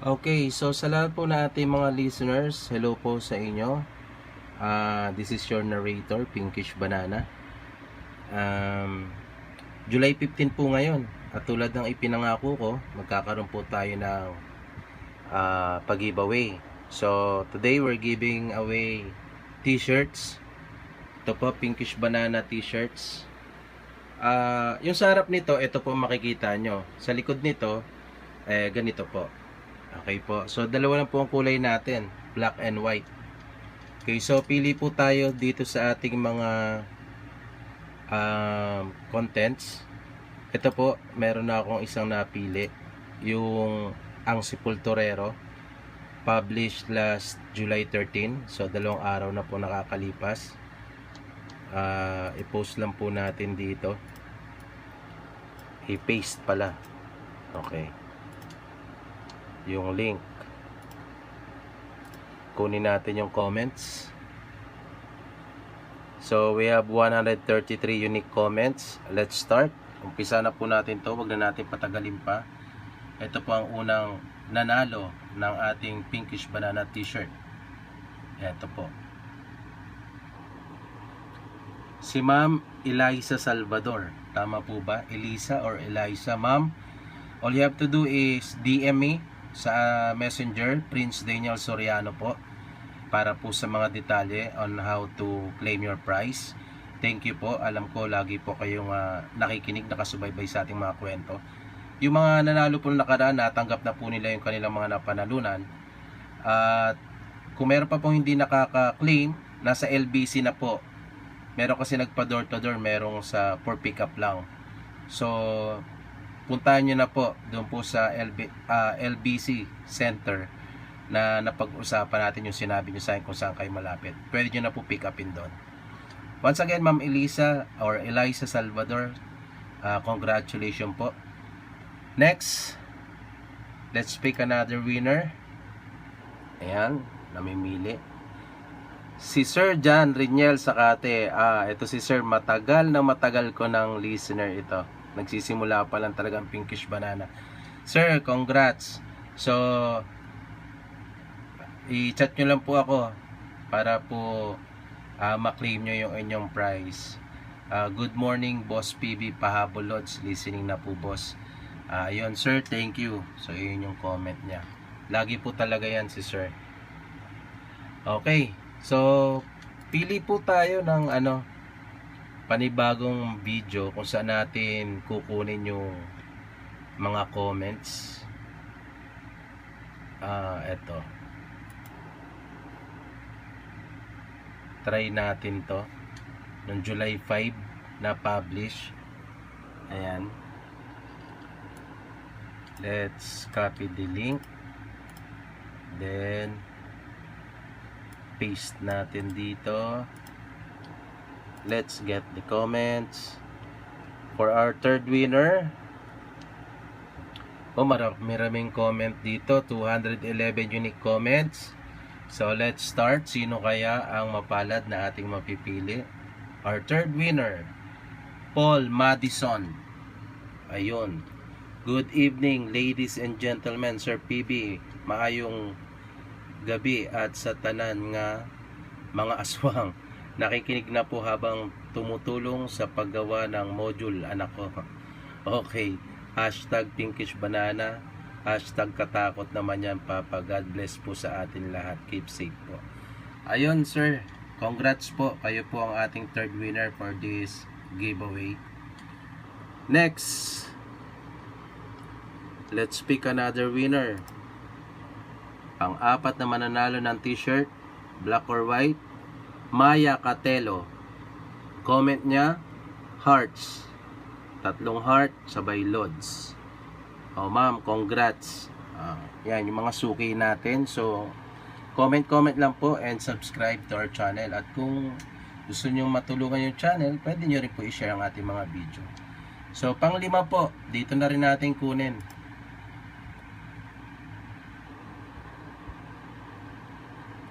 Okay, so sa lahat po na ating mga listeners, hello po sa inyo. This is your narrator, Pinkish Banana. July 15 po ngayon. At tulad ng ipinangako ko, magkakaroon po tayo ng pag-giveaway. So, today we're giving away t-shirts. Ito po, Pinkish Banana t-shirts. Yung sa harap nito, ito po makikita nyo. Sa likod nito, ganito po. Okay po. So, dalawa lang po ang kulay natin. Black and white. Okay, so pili po tayo dito sa ating mga contents. Ito po, meron na akong isang napili. Yung Ang Sepulturero. Published last July 13. So, 2 araw na po nakakalipas. I-post lang po natin dito. I-paste pala. Okay. Yung link. Kunin natin yung comments. So, we have 133 unique comments. Let's start. Umpisa na po natin to. Wag na natin patagalin pa. Ito po ang unang nanalo ng ating Pinkish Banana t-shirt. Ito po. Si Ma'am Eliza Salvador. Tama po ba? Elisa or Eliza? Ma'am, all you have to do is DM me sa Messenger, Prince Daniel Soriano po, para po sa mga detalye on how to claim your prize. Thank you po. Alam ko lagi po kayong nakikinig, nakasubaybay sa ating mga kwento. Yung mga nanalo po nakaraan, natanggap na po nila yung kanilang mga napanalunan. At kung meron pa pong hindi nakaka-claim, nasa LBC na po. Meron kasi nagpa door to door, merong sa for pick up lang. So, puntahan nyo na po doon po sa LBC Center na napag-usapan natin yung sinabi nyo sa akin kung saan kayo malapit. Pwede nyo na po pick upin doon. Once again, Ma'am Elisa or Eliza Salvador, congratulations po. Next, let's pick another winner. Ayan, namimili. Si Sir John Riniel Sakate. Ito si Sir, matagal ko ng listener ito. Nagsisimula pa lang talagang Pinkish Banana. Sir, congrats. So, i-chat nyo lang po ako para po maklaim nyo yung inyong prize. Good morning, Boss PB Pahabol Lodge. Listening na po, boss. Yun, sir, thank you. So, yun yung comment niya. Lagi po talaga yan si Sir. Okay. So, pili po tayo ng panibagong video kung saan natin kukunin yung mga comments. Eto. Try natin to. Noong July 5 na publish. Ayan. Let's copy the link. Then, paste natin dito. Let's get the comments. For our third winner, maraming comment dito, 211 unique comments. So let's start. Sino kaya ang mapalad na ating mapipili? Our third winner, Paul Madison. Ayun. Good evening, ladies and gentlemen. Sir PB, maayong gabi at sa tanan nga mga aswang. Nakikinig na po habang tumutulong sa paggawa ng module, anak ko. Okay. Hashtag Pinkish Banana. Hashtag katakot naman yan, Papa. God bless po sa atin lahat. Keep safe po. Ayun, sir. Congrats po. Kayo po ang ating third winner for this giveaway. Next. Let's pick another winner. Ang apat na mananalo ng t-shirt, black or white, Maya Catelo. Comment niya, hearts. 3 heart, sabay lods. Ma'am, congrats. Yan, yung mga suki natin. So, comment lang po and subscribe to our channel. At kung gusto nyo matulungan yung channel, pwede nyo rin po i-share ang ating mga video. So, pang-5 po, dito na rin natin kunin.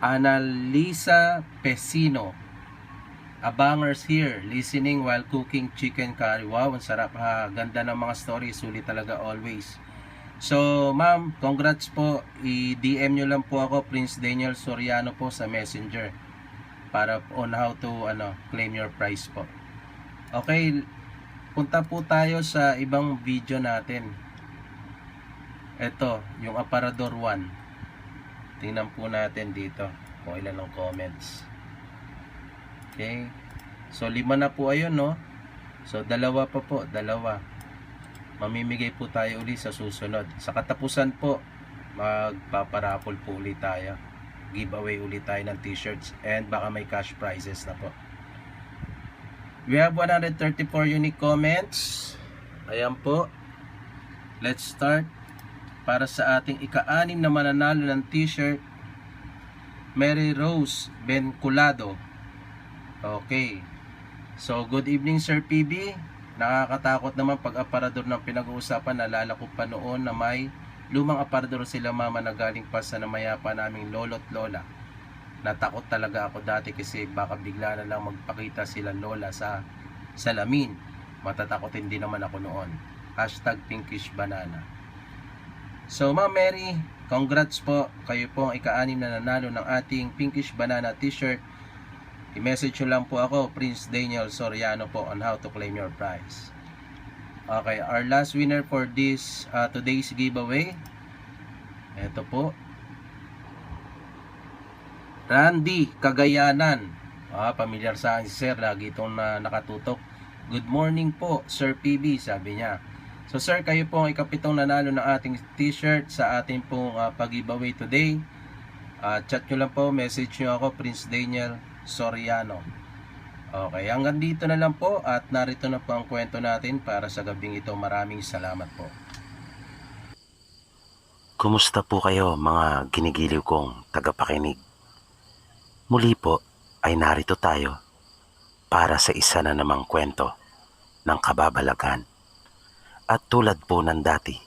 Annalisa Pesino. Abangers here, listening while cooking chicken curry. Wow, ang sarap ha. Ganda ng mga stories, sulit talaga always. So, ma'am, congrats po. I-DM nyo lang po ako, Prince Daniel Soriano po sa Messenger para on how to claim your prize po. Okay, punta po tayo sa ibang video natin. Ito, yung Aparador 1. Tingnan po natin dito kung ilan ang comments. Okay. So, 5 na po ayun, no? So, dalawa pa po, dalawa. Mamimigay po tayo uli sa susunod. Sa katapusan po, magpaparapol po ulit tayo. Giveaway ulit tayo ng t-shirts and baka may cash prizes na po. We have 134 unique comments. Ayan po. Let's start. Para sa ating ika-6 na mananalo ng t-shirt, Mary Rose Benculado. Okay. So, good evening Sir PB. Nakakatakot naman pag aparador ng pinag-uusapan. Nalala ko pa noon na may lumang aparador sila mama na galing pa sa namayapa naming lolo't lola. Natakot talaga ako dati kasi baka bigla na lang magpakita sila lola sa salamin. Matatakotin din naman ako noon. #pinkishbanana. So Ma'am Mary, congrats po. Kayo po ang ika-6 na nanalo ng ating Pinkish Banana t-shirt. I-message nyo lang po ako, Prince Daniel Soriano po, on how to claim your prize. Okay, our last winner for this today's giveaway. Ito po. Randy Cagayanan. Pamilyar sa akin si Sir, lagi itong nakatutok. Good morning po, Sir PB, sabi niya. So sir, kayo po ang ika-7 nanalo ng ating t-shirt sa ating pong pag-giveaway today. Chat nyo lang po, message nyo ako, Prince Daniel Soriano. Okay, hanggang dito na lang po at narito na po ang kwento natin para sa gabing ito. Maraming salamat po. Kumusta po kayo mga ginigiliw kong tagapakinig? Muli po ay narito tayo para sa isa na namang kwento ng kababalagan. At tulad po ng dati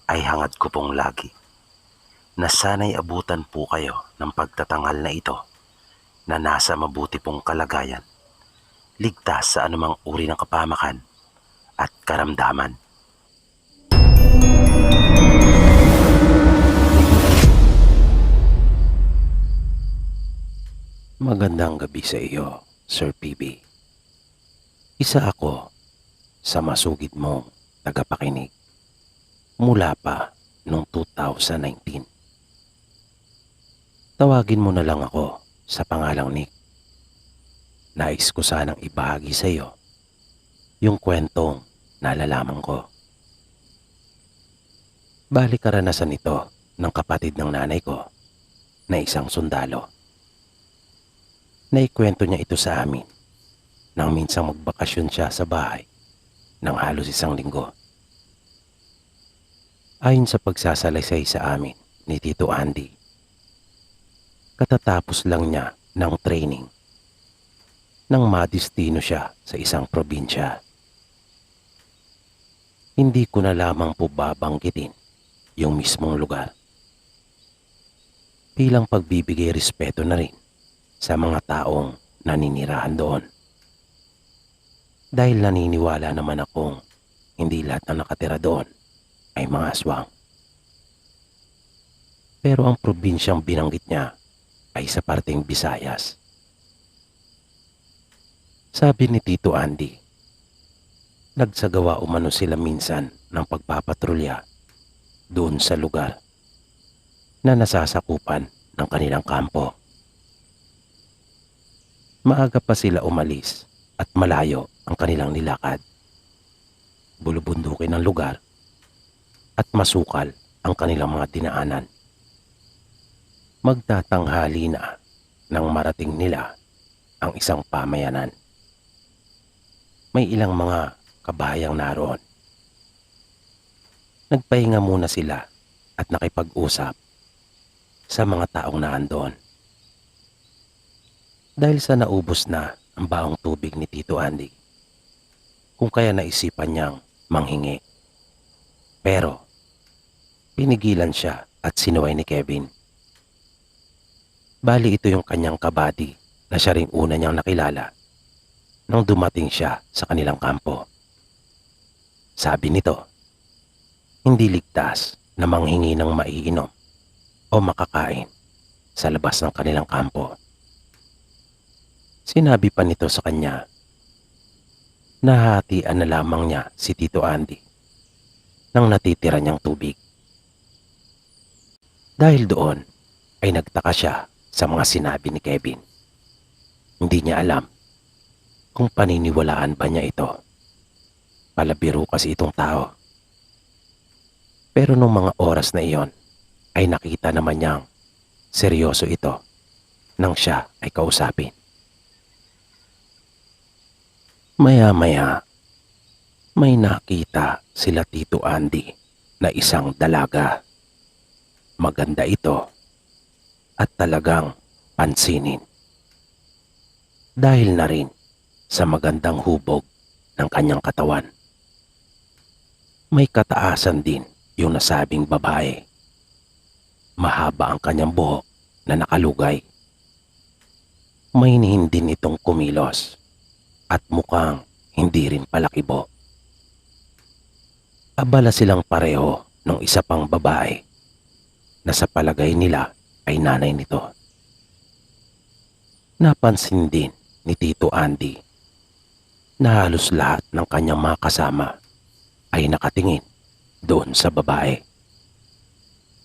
ay hangad ko pong lagi na sana'y abutan po kayo ng pagtatanghal na ito na nasa mabuti pong kalagayan, ligtas sa anumang uri ng kapamakan at karamdaman. Magandang gabi sa iyo, Sir PB. Isa ako sa masugid mong tagapakinig mula pa noong 2019. Tawagin mo na lang ako sa pangalang Nick. Nais ko sanang ibahagi sa iyo yung kwentong nalalaman ko. Bali karanasan ito ng kapatid ng nanay ko na isang sundalo. Naikwento niya ito sa amin nang minsang magbakasyon siya sa bahay ng halos 1 linggo. Ayon sa pagsasalaysay sa amin ni Tito Andy, katatapos lang niya ng training nang madistino siya sa isang probinsya. Hindi ko na lamang po babanggitin yung mismong lugar. Bilang pagbibigay respeto na rin sa mga taong naninirahan doon. Dahil naniniwala naman akong hindi lahat ng nakatira doon ay mga aswang. Pero ang probinsyang binanggit niya ay sa parteng Visayas. Sabi ni Tito Andy, nagsagawa umano sila minsan ng pagpapatrolya doon sa lugar na nasasakupan ng kanilang kampo. Maaga pa sila umalis at malayo ang kanilang nilakad. Bulubundukin ang lugar at masukal ang kanilang mga dinaanan. Magtatanghali na nang marating nila ang isang pamayanan. May ilang mga kabayang naroon. Nagpahinga muna sila at nakipag-usap sa mga taong naandoon. Dahil sa naubos na ang baong tubig ni Tito Andy, kung kaya naisipan niyang manghingi. Pero pinigilan siya at sinuway ni Kevin. Bali ito yung kanyang kabady na siya ring una niyang nakilala nang dumating siya sa kanilang kampo. Sabi nito, hindi ligtas na manghingi ng maiinom o makakain sa labas ng kanilang kampo. Sinabi pa nito sa kanya na hatian na lamang niya si Tito Andy ng natitira niyang tubig. Dahil doon ay nagtaka siya sa mga sinabi ni Kevin. Hindi niya alam kung paniniwalaan ba niya ito. Palabiro kasi itong tao. Pero nung mga oras na iyon ay nakita naman niyang seryoso ito nang siya ay kausapin. Maya-maya, may nakita sila Tito Andy na isang dalaga. Maganda ito at talagang pansinin. Dahil na rin sa magandang hubog ng kanyang katawan. May kataasan din yung nasabing babae. Mahaba ang kanyang buhok na nakalugay. Mahinhin din itong kumilos at mukhang hindi rin palakibo. Abala silang pareho ng isa pang babae na sa palagay nila ay nanay nito. Napansin din ni Tito Andy na halos lahat ng kanyang mga kasama ay nakatingin doon sa babae.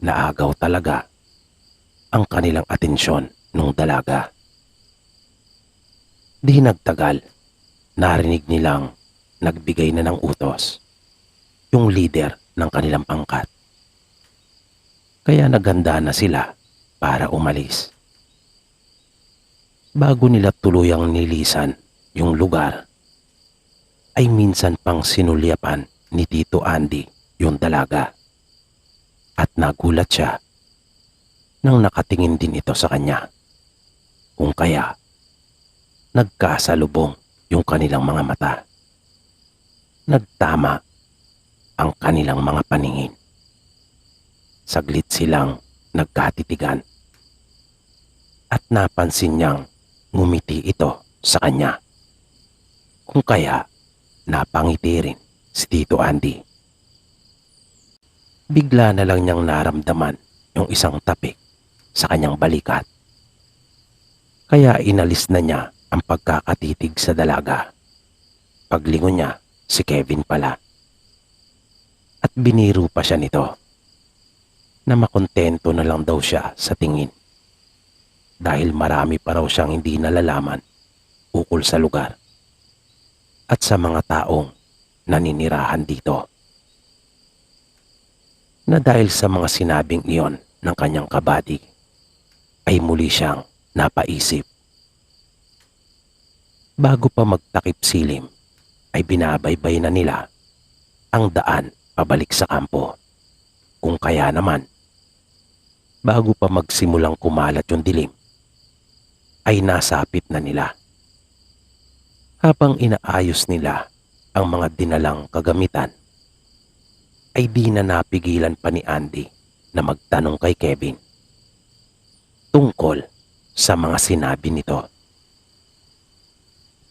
Naagaw talaga ang kanilang atensyon nung dalaga. Di nagtagal, narinig nilang nagbigay na ng utos yung leader ng kanilang pangkat. Kaya naganda na sila para umalis. Bago nila tuluyang nilisan yung lugar, ay minsan pang sinulyapan ni Tito Andy yung dalaga. At nagulat siya nang nakatingin din ito sa kanya. Kung kaya, nagkasalubong yung kanilang mga mata. Nagtama ang kanilang mga paningin. Saglit silang nagkatitigan at napansin niyang ngumiti ito sa kanya. Kung kaya, napangiti rin si Tito Andy. Bigla na lang niyang naramdaman yung isang tapik sa kanyang balikat. Kaya inalis na niya ang pagkakatitig sa dalaga. Paglingon niya, si Kevin pala. At biniro pa siya nito na makontento na lang daw siya sa tingin. Dahil marami pa raw siyang hindi nalalaman ukol sa lugar at sa mga taong naninirahan dito. Na dahil sa mga sinabing iyon ng kanyang kabady, ay muli siyang napaisip. Bago pa magtakip silim, ay binabaybay na nila ang daan pabalik sa kampo. Kung kaya naman, bago pa magsimulang kumalat yung dilim, ay nasapit na nila. Habang inaayos nila ang mga dinalang kagamitan, ay di na napigilan pa ni Andy na magtanong kay Kevin tungkol sa mga sinabi nito.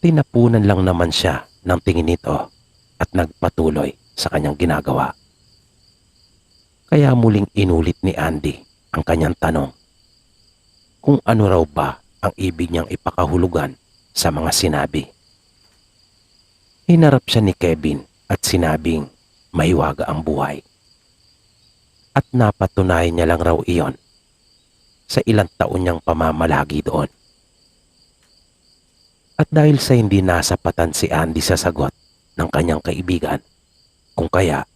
Tinapunan lang naman siya ng tingin nito at nagpatuloy sa kanyang ginagawa. Kaya muling inulit ni Andy ang kanyang tanong kung ano raw ba ang ibig niyang ipakahulugan sa mga sinabi. Hinarap siya ni Kevin at sinabing mahiwaga ang buhay. At napatunayan niya lang raw iyon sa ilang taon niyang pamamalagi doon. At dahil sa hindi nasapatan si Andy sa sagot ng kanyang kaibigan, kung kaya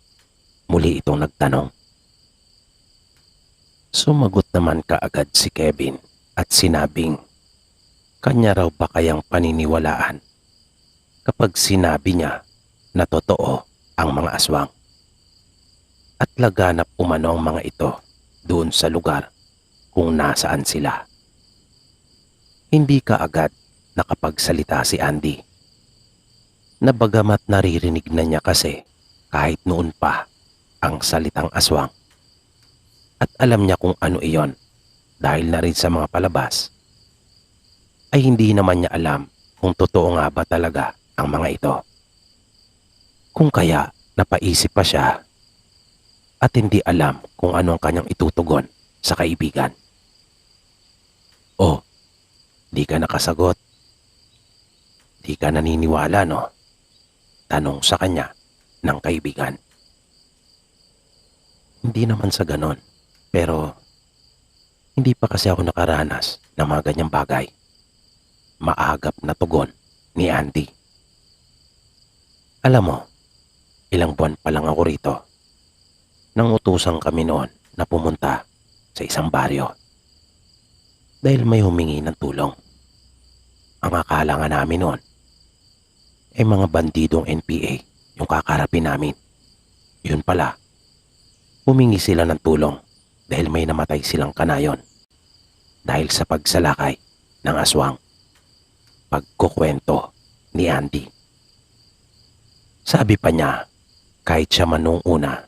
muli itong nagtanong. Sumagot naman kaagad si Kevin at sinabing kanya raw ba kayang paniniwalaan kapag sinabi niya na totoo ang mga aswang. At laganap umano ang mga ito doon sa lugar kung nasaan sila. Hindi kaagad nakapagsalita si Andy. Na bagamat naririnig na niya kasi kahit noon pa ang salitang aswang. At alam niya kung ano iyon dahil na rin sa mga palabas, ay hindi naman niya alam kung totoo nga ba talaga ang mga ito. Kung kaya napaisip pa siya at hindi alam kung ano ang kanyang itutugon sa kaibigan. "Oh, di ka nakasagot. Di ka naniniwala, no?" Tanong sa kanya ng kaibigan. "Hindi naman sa ganon, pero hindi pa kasi ako nakaranas ng mga ganyang bagay." Maagap na tugon ni Andy. "Alam mo, ilang buwan pa lang ako rito nang utusan kami noon na pumunta sa isang baryo dahil may humingi ng tulong. Ang akala nga namin noon ay mga bandidong NPA yung kakarapin namin. Yun pala, humingi sila ng tulong dahil may namatay silang kanayon dahil sa pagsalakay ng aswang." Pagkukwento ni Andy. Sabi pa niya, kahit siya man noong una,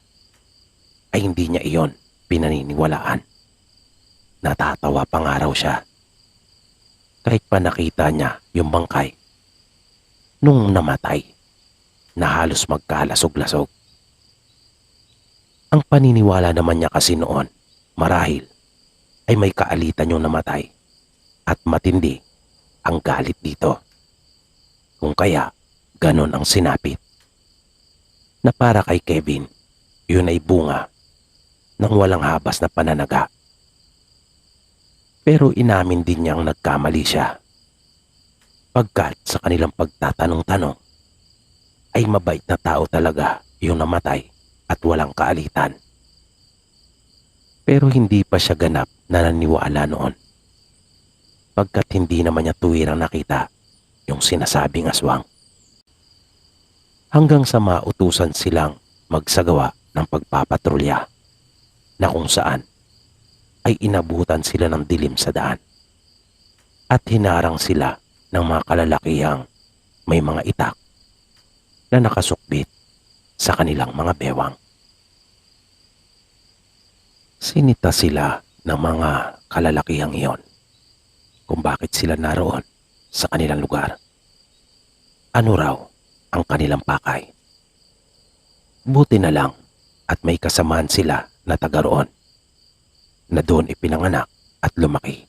ay hindi niya iyon pinaniniwalaan. Natatawa pa nga raw siya. Kahit pa nakita niya yung bangkay nung namatay na halos magkalasog-lasog. Ang paniniwala naman niya kasi noon, marahil ay may kaalitan yung namatay at matindi ang galit dito. Kung kaya, ganon ang sinapit. Na para kay Kevin, yun ay bunga ng walang habas na pananaga. Pero inamin din niyang nagkamali siya. Pagkat sa kanilang pagtatanong-tanong, ay mabait na tao talaga yung namatay at walang kaalitan. Pero hindi pa siya ganap na naniwala noon. Pagkat hindi naman niya tuwirang nakita yung sinasabing aswang. Hanggang sa mautusan silang magsagawa ng pagpapatrolya na kung saan ay inabutan sila ng dilim sa daan at hinarang sila ng mga kalalakihang may mga itak na nakasukbit sa kanilang mga bewang. Sinita sila ng mga kalalakihang iyon kung bakit sila naroon sa kanilang lugar. Ano raw ang kanilang pakay? Buti na lang at may kasamaan sila na taga roon na doon ipinanganak at lumaki.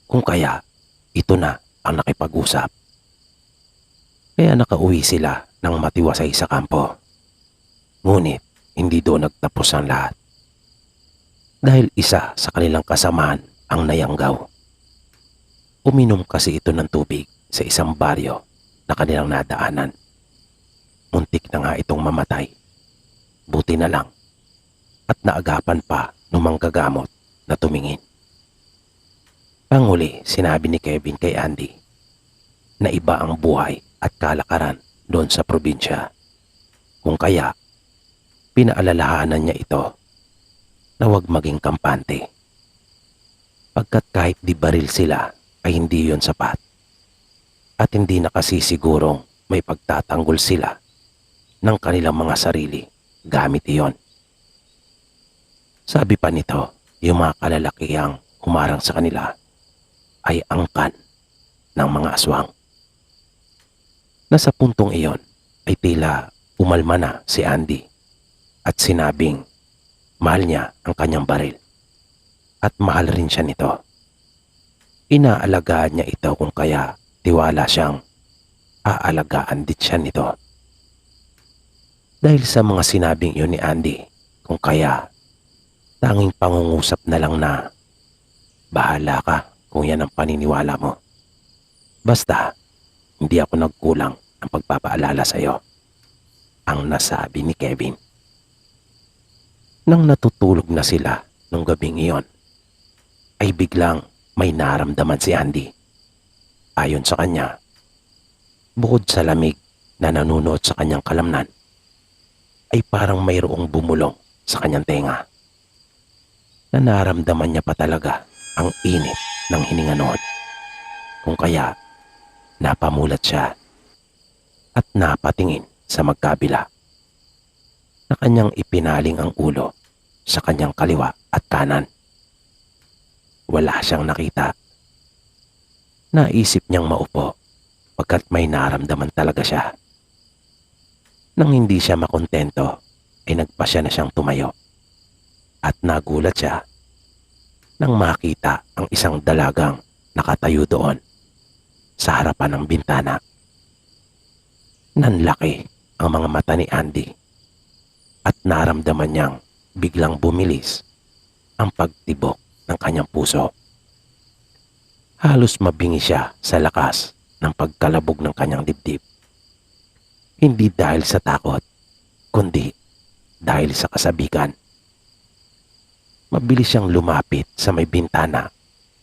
Kung kaya, ito na ang nakipag-usap. Kaya nakauwi sila ng matiwasay sa kampo. Ngunit hindi doon nagtapos ang lahat. Dahil isa sa kanilang kasamaan ang nayanggaw. Uminom kasi ito ng tubig sa isang baryo na kanilang nadaanan. Muntik na nga itong mamatay. Buti na lang at naagapan pa ng manggagamot na tumingin. Panghuli, sinabi ni Kevin kay Andy na iba ang buhay at kalakaran doon sa probinsya. Kung kaya, pinaalalahanan niya ito na huwag maging kampante. Pagkat kahit di baril sila, ay hindi yon sapat. At hindi nakasisigurong may pagtatanggol sila ng kanilang mga sarili gamit iyon. Sabi pa nito, yung mga kalalakihang humarang sa kanila ay angkan ng mga aswang. Nasa puntong iyon ay tila umalma na si Andy at sinabing mahal niya ang kanyang baril at mahal rin siya nito. Inaalagaan niya ito kung kaya tiwala siyang aalagaan din siya nito. Dahil sa mga sinabing yun ni Andy, kung kaya tanging pangungusap na lang na bahala ka kung yan ang paniniwala mo. Basta hindi ako nagkulang ng pagpapaalala sa iyo, ang nasabi ni Kevin. Nang natutulog na sila nung gabing iyon, ay biglang may naramdaman si Andy. Ayon sa kanya, bukod sa lamig na nanunuot sa kanyang kalamnan, ay parang mayroong bumulong sa kanyang tenga. Na naramdaman niya pa talaga ang init ng hininga noon. Kung kaya, napamulat siya at napatingin sa magkabila na kanyang ipinaling ang ulo sa kanyang kaliwa at kanan. Wala siyang nakita. Naisip niyang maupo pagkat may naramdaman talaga siya. Nang hindi siya makontento, ay nagpasya na siyang tumayo at nagulat siya nang makita ang isang dalagang nakatayo doon sa harapan ng bintana. Nanlaki ang mga mata ni Andy at naramdaman niyang biglang bumilis ang pagtibok ng kanyang puso. Halos mabingi siya sa lakas ng pagkalabog ng kanyang dibdib. Hindi dahil sa takot, kundi dahil sa kasabikan. Mabilis siyang lumapit sa may bintana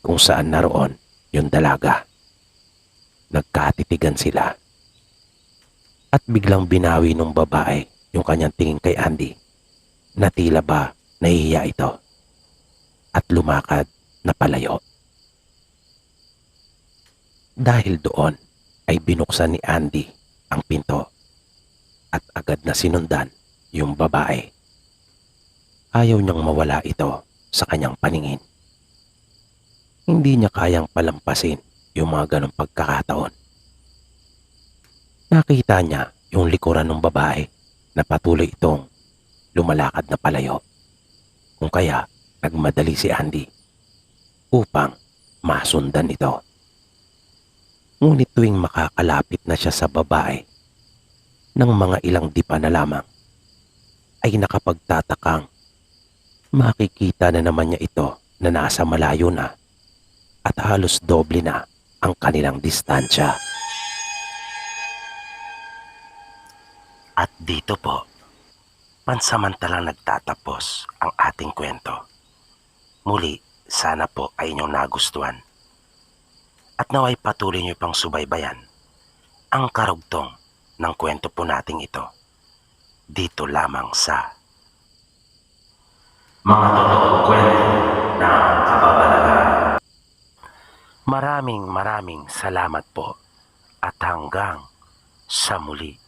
kung saan naroon yung dalaga. Nagkatitigan sila. At biglang binawi ng babae yung kanyang tingin kay Andy na tila ba nahihiya ito at lumakad na palayo. Dahil doon ay binuksan ni Andy ang pinto at agad na sinundan yung babae. Ayaw niyang mawala ito sa kanyang paningin. Hindi niya kayang palampasin yung mga ganong pagkakataon. Nakita niya yung likuran ng babae na patuloy itong lumalakad na palayo. Kung kaya nagmadali si Andy upang masundan ito. Ngunit tuwing makakalapit na siya sa babae ng mga ilang dipa na lamang, ay nakapagtatakang makikita na naman niya ito na nasa malayo na at halos doble na ang kanilang distansya. At dito po, pansamantalang nagtatapos ang ating kwento. Muli, sana po ay inyong nagustuhan. At naway patuloy niyo pang subaybayan ang karugtong ng kwento po nating ito. Dito lamang sa Mga Totoong Kwento ng Kababalagan. Maraming salamat po at hanggang sa muli.